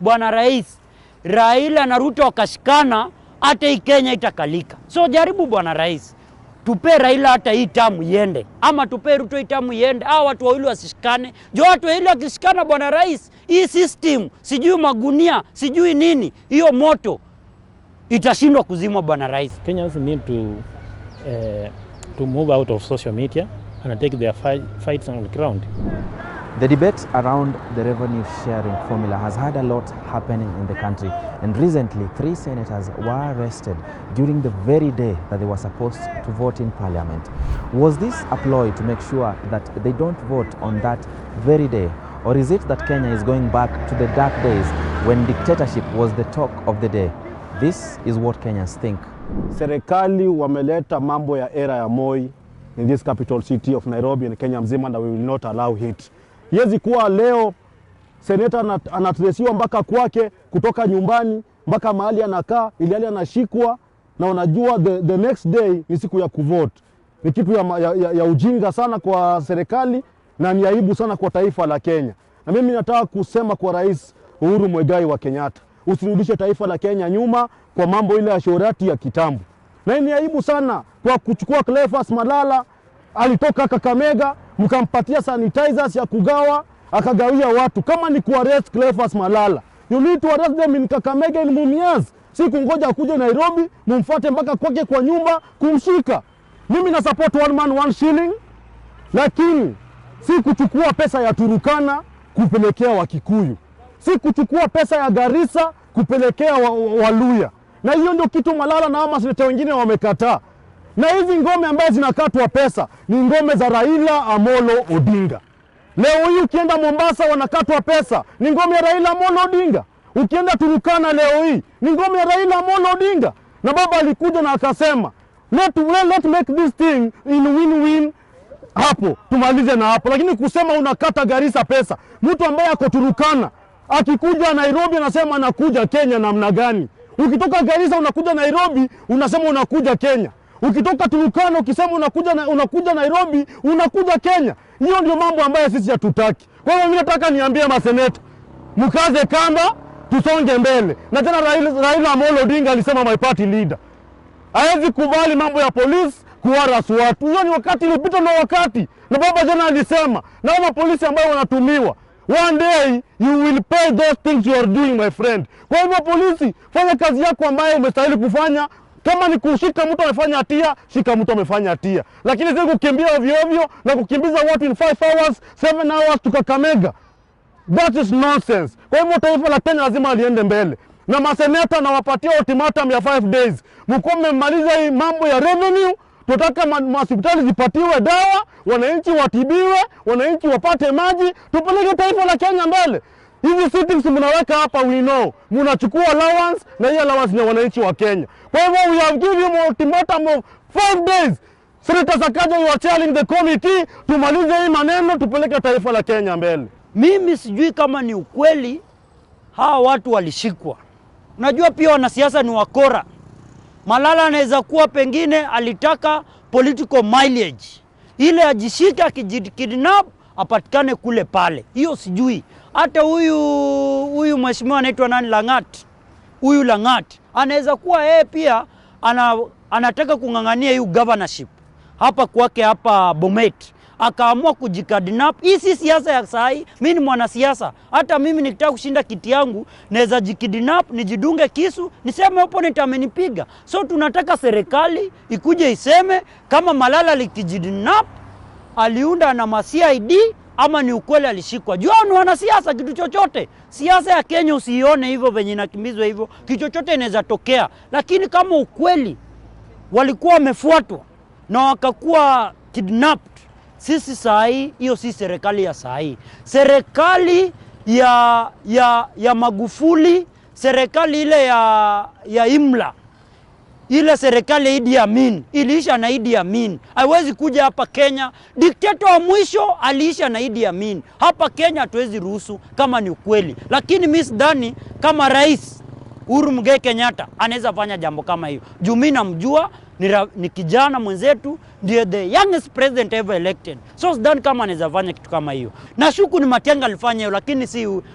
bwana rais, Raila na Ruto wakashikana, hata hii Kenya itakalika. So jaribu bwana rais, tupe Raila hata hii tamu iende, ama tupe Ruto hii tamu iende, au watu wawili wasishikane. Jo watu wawili wakishikana bwana rais, hii system, sijui magunia, sijui nini, hiyo moto itashindwa kuzimwa bwana rais. Kenyans need to move out of social media and take their fights on the ground. The debate around the revenue sharing formula has had a lot happening in the country, and recently 3 senators were arrested during the very day that they were supposed to vote in parliament. Was this a ploy to make sure that they don't vote on that very day, or is it that Kenya is going back to the dark days when dictatorship was the talk of the day? This is what Kenyans think. Serikali wameleta mambo ya era ya Moi in this capital city of Nairobi and Kenya mzima, and we will not allow it. Yezi kuwa leo seneta anatresiwa mpaka kwake kutoka nyumbani mpaka mahali anakaa, ili hali anashikwa na unajua the next day ni siku ya kuvote. Ni kitu ya ujinga sana kwa serikali na ni aibu sana kwa taifa la Kenya. Na mimi nataka kusema kwa Rais Uhuru Muigai wa Kenyatta, usirudishe taifa la Kenya nyuma kwa mambo ile ya shorati ya kitambo. Na ni aibu sana kwa kuchukua Cleophas Malala, alitoka Kakamega, mkampatia sanitizers ya kugawa, akagawia watu. Kama ni kuarrest Cleophas Malala, you need to arrest them in Kakamega in Mumias. Si kungoja kuja Nairobi, mumfuate mpaka kwake kwa nyumba kumshika. Mimi na support one man one shilling, lakini si kuchukua pesa ya Turukana kupelekea Wakikuyu. Si kuchukua pesa ya Garissa kupelekea Waluya. Na hiyo ndio kitu Malala na maseneta wengine wamekataa. Na hizi ngome ambazo zinakatwa pesa ni ngome za Raila Amolo Odinga. Leo hii ukienda Mombasa wanakatwa pesa, ni ngome ya Raila Amolo Odinga. Ukienda Turukana leo hii ni ngome ya Raila Amolo Odinga. Na baba alikuja na akasema, let's make this thing in win-win hapo, tumalize na hapo. Lakini kusema unakata Garissa pesa, mtu ambaye ako Turukana akikuja Nairobi anasema anakuja Kenya namna gani? Ukitoka Garissa unakuja Nairobi unasema unakuja Kenya. Ukitoka Turukana ukisema unakuja Nairobi unakuja Kenya. Hiyo ndio mambo ambayo sisi hatutaki. Kwa hiyo mimi nataka niambie maseneta, mkaze kamba, tusonge mbele. Na tena Raila Amolo Odinga alisema my party leader, hawezi kubali mambo ya polisi kuharass watu. Hiyo ni wakati ilipita na wakati. Na baba jana alisema, na wale polisi ambao wanatumiwa, one day you will pay those things you are doing, my friend. Kwa hivyo polisi, fanya kazi yako ambayo umestahili kufanya. Kama ni kushika mtu amefanya hatia, shika mtu amefanya hatia. Lakini si kukimbia ovyo ovyo na kukimbiza watu in 5 hours, 7 hours to Kakamega. That is nonsense. Kwa hivyo taifa la Kenya lazima liende mbele. Na maseneta na wapatia ultimatum ya 5 days. Mko mmemaliza hii mambo ya revenue, tutaka hospitali zipatiwe dawa, wananchi watibiwe, wananchi wapate maji, tupeleke taifa la Kenya mbele. Hizi sittings mnaweka hapa, we know, mnachukua allowance na hii allowance ni wananchi wa Kenya. Kwa hivyo we have given you ultimatum of 5 days. Senator Sakaja, you are chairing the committee, tumalize hii maneno, tupeleke taifa la Kenya mbele. Mimi sijui kama ni ukweli hawa watu walishikwa. Unajua pia wanasiasa ni wakora. Malala anaweza kuwa pengine alitaka political mileage, ile ajishike akijikidnap apatikane kule pale. Hiyo sijui. Hata huyu mheshimiwa anaitwa nani, Langat. Huyu Langat anaweza kuwa yeye pia anataka kungangania hiyo governorship hapa kwake hapa Bomet, akaamua kujikidnap. Hii si siasa ya sahi. Mimi ni mwanasiasa. Hata mimi nikitaka kushinda kiti yangu naweza jikidnap, nijidunge kisu, niseme opponent amenipiga. So tunataka serikali ikuje iseme kama Malala alikijidnap, aliunda na CID ama ni ukweli alishikwa. Jua ni wanasiasa, kitu chochote. Siasa ya Kenya usione hivyo venye inakimbizwa hivyo. Kitu chochote inaweza tokea. Lakini kama ukweli walikuwa wamefuatwa na wakakuwa kidnapped, sisi sahi, hiyo si serikali ya sahi. Serikali ya Magufuli, serikali ile ya Imla, ile serikali ya Idi Amin, iliisha na Idi Amin. Haiwezi kuja hapa Kenya. Dictator wa mwisho aliisha na Idi Amin. Hapa Kenya hatuwezi ruhusu kama ni ukweli. Lakini mimi sidhani kama rais Uhuru Muigai Kenyatta anaweza fanya jambo kama hiyo. Juu mimi namjua ni kijana mwenzetu, ndiye the youngest president ever elected. So sidhani kama anaweza fanya kitu kama hiyo. Nashuku ni Matiang'i alifanya hiyo, lakini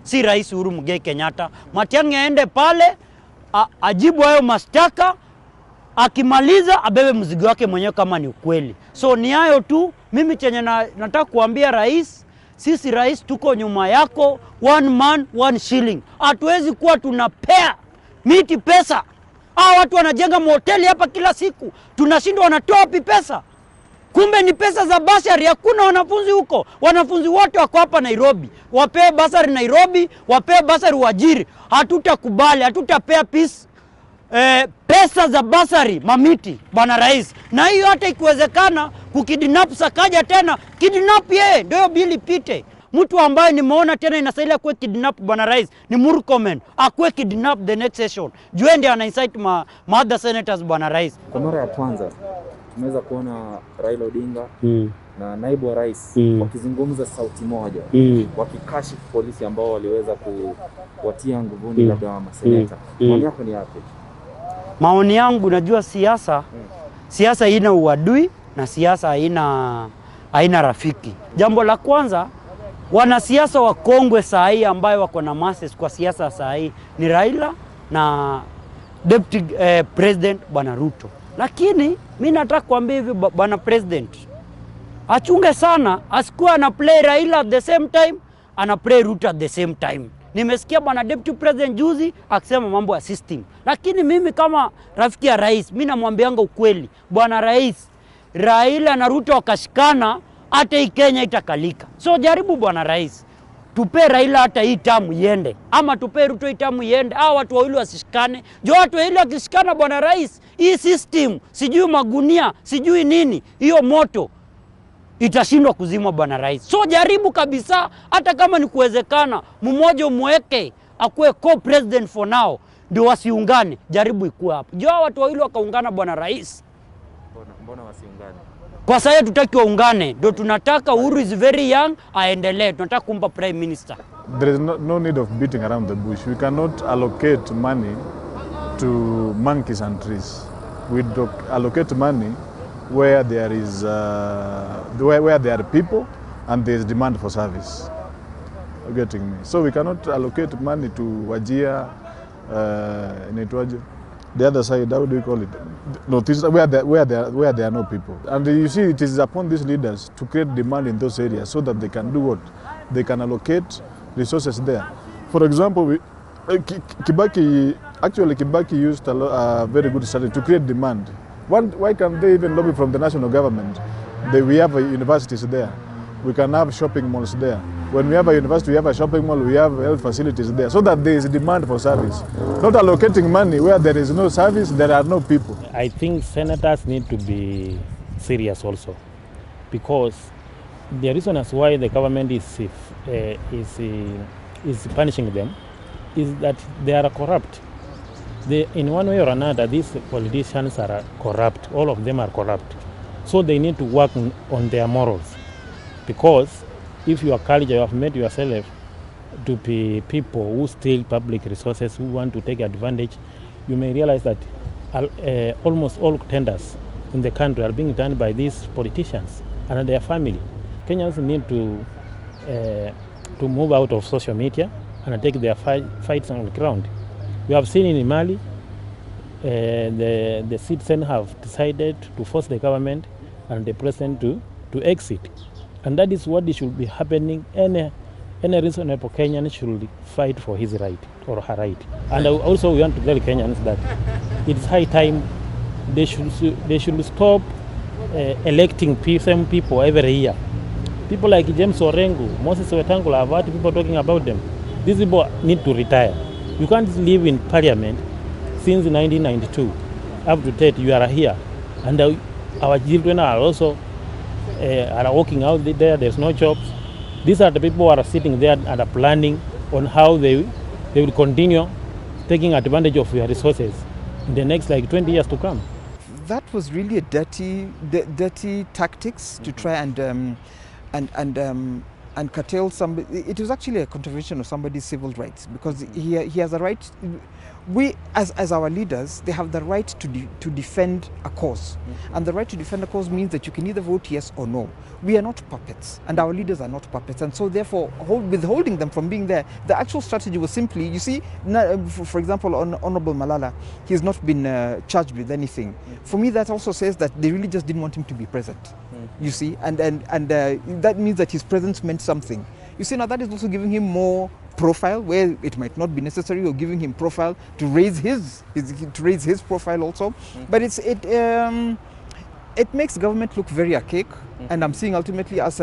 si Rais Uhuru Muigai Kenyatta. Matiang'i aende pale ajibu hayo mashtaka, akimaliza abebe mzigo wake mwenyewe kama ni ukweli. So ni hayo tu. Mimi chenye nataka kuambia rais, sisi rais tuko nyuma yako, one man one shilling. Hatuwezi kuwa tunapea miti pesa. Hao watu wanajenga mahoteli hapa kila siku, tunashindwa wanatoa wapi pesa? Kumbe ni pesa za basari. Hakuna wanafunzi huko. Wanafunzi wote wako hapa Nairobi. Wapewe basari Nairobi, wapewe basari Wajiri. Hatutakubali, hatutapea pesa za basari mamiti bwana rais. Na hiyo hata ikiwezekana kukidnap Sakaja tena, kidnap yeye ndio bili pite. Mtu ambaye nimeona tena inastahili kuwe kidnap bwana rais ni Murkomen. Akuwe kidnap the next session. Juu ndiye ana incite other senators bwana rais. Kwa mara ya kwanza tumeweza kuona Raila Odinga na naibu wa rais wakizungumza sauti moja, wakikashifu polisi ambao waliweza kuwatia nguvuni labda wa maseneta. Maoni yako ni yapi? Maoni yangu, najua siasa haina uadui na siasa haina rafiki. Jambo la kwanza, wanasiasa wakongwe saa hii ambayo wako na masses kwa siasa saa hii ni Raila na Deputy President bwana Ruto. Lakini mimi nataka kuambia hivi bwana President, achunge sana, asikuwe ana play Raila at the same time, ana play Ruto at the same time. Nimesikia bwana Deputy President juzi akisema mambo ya system. Lakini mimi kama rafiki ya rais, mimi namwambianga ukweli. Bwana rais, Raila na Ruto wakashikana, hata hii Kenya itakalika. So jaribu bwana rais, tupe Raila hata hii tamu iende, ama tupe Ruto hii tamu iende. Hao watu wawili wasishikane. Jo, watu wawili wakishikana bwana rais, hii system, sijui magunia, sijui nini, hiyo moto itashindwa kuzima bwana rais. So jaribu kabisa, hata kama ni kuwezekana, mmoja umweke akuwe co-president for now, ndio wasiungane. Jaribu ikuwe hapo. Jo, watu wawili wakaungana bwana rais. Mbona wasiungane? Kwa sasa tutaki waungane. Ndio tunataka Uhuru is very young, aendelee. Tunataka kumpa prime minister. There is no need of beating around the bush. We cannot allocate money to monkeys and trees. We allocate money where there is where there are people and there is demand for service. You're getting me? So we cannot allocate money to Wajir, the other side. How do you call it? Northeast, where there are no people. And you see, it is upon these leaders to create demand in those areas so that they can do what? They can allocate resources there. For example, Kibaki used a very good strategy to create demand. Why can't they even lobby from the national government? We have universities there. We can have shopping malls there. When we have a university, we have a shopping mall, we have health facilities there, so that there is demand for service. Not allocating money where there is no service, there are no people. I think senators need to be serious also, because the reason as why the government is punishing them is that they are corrupt. In one way or another, these politicians are corrupt. All of them are corrupt. So they need to work on their morals. Because if you are culture, you have made yourself to be people who steal public resources, who want to take advantage, you may realize that almost all tenders in the country are being done by these politicians and their family. Kenyans need to move out of social media and take their fights on the ground. We have seen in Mali, the citizens have decided to force the government and the president to exit. And that is what should be happening. Any reasonable Kenyan should fight for his right or her right. And also we want to tell Kenyans that it's high time they should stop electing some people every year. People like James Orengo, Moses Wetangula, I've heard people talking about them. These people need to retire. You can't live in parliament since 1992 up to date. You are here, and our children are also are working out there. There's no jobs. These are the people who are sitting there and are planning on how they will continue taking advantage of your resources in the next 20 years to come. That was really a dirty tactics to try and curtail somebody. It was actually a contravention of somebody's civil rights, because he has a right. we, as our leaders, they have the right to defend a cause. And the right to defend a cause means that you can either vote yes or no. We are not puppets, and our leaders are not puppets. And so therefore, withholding them from being there, the actual strategy was simply, you see, for example, Honorable Malala, he has not been charged with anything. For me, that also says that they really just didn't want him to be present, you see, and that means that his presence meant something. You see, now that is also giving him more profile where it might not be necessary, or giving him profile to raise his profile also. But it makes government look very archaic, and I'm seeing ultimately as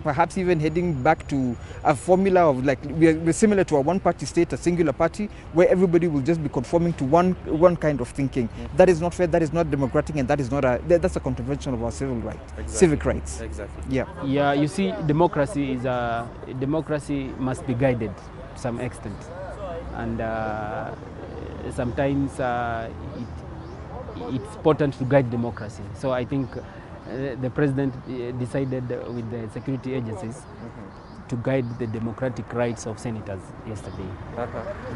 perhaps even heading back to a formula of, like, we're similar to a one-party state, a singular party, where everybody will just be conforming to one kind of thinking. That is not fair, that is not democratic, and that is not that's a contravention of our civil rights, civic rights. Exactly. Yeah, you see, democracy must be guided to some extent, and sometimes it's important to guide democracy. So I think the president decided with the security agencies to guide the democratic rights of senators yesterday.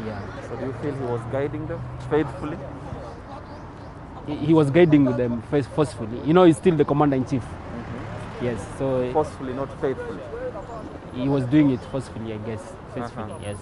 Yeah. So do you feel he was guiding them faithfully? He was guiding them forcefully. You know, he's still the commander-in-chief. Yes, so Forcefully, not faithfully. he was doing it forcefully, I guess. Faithfully, yes.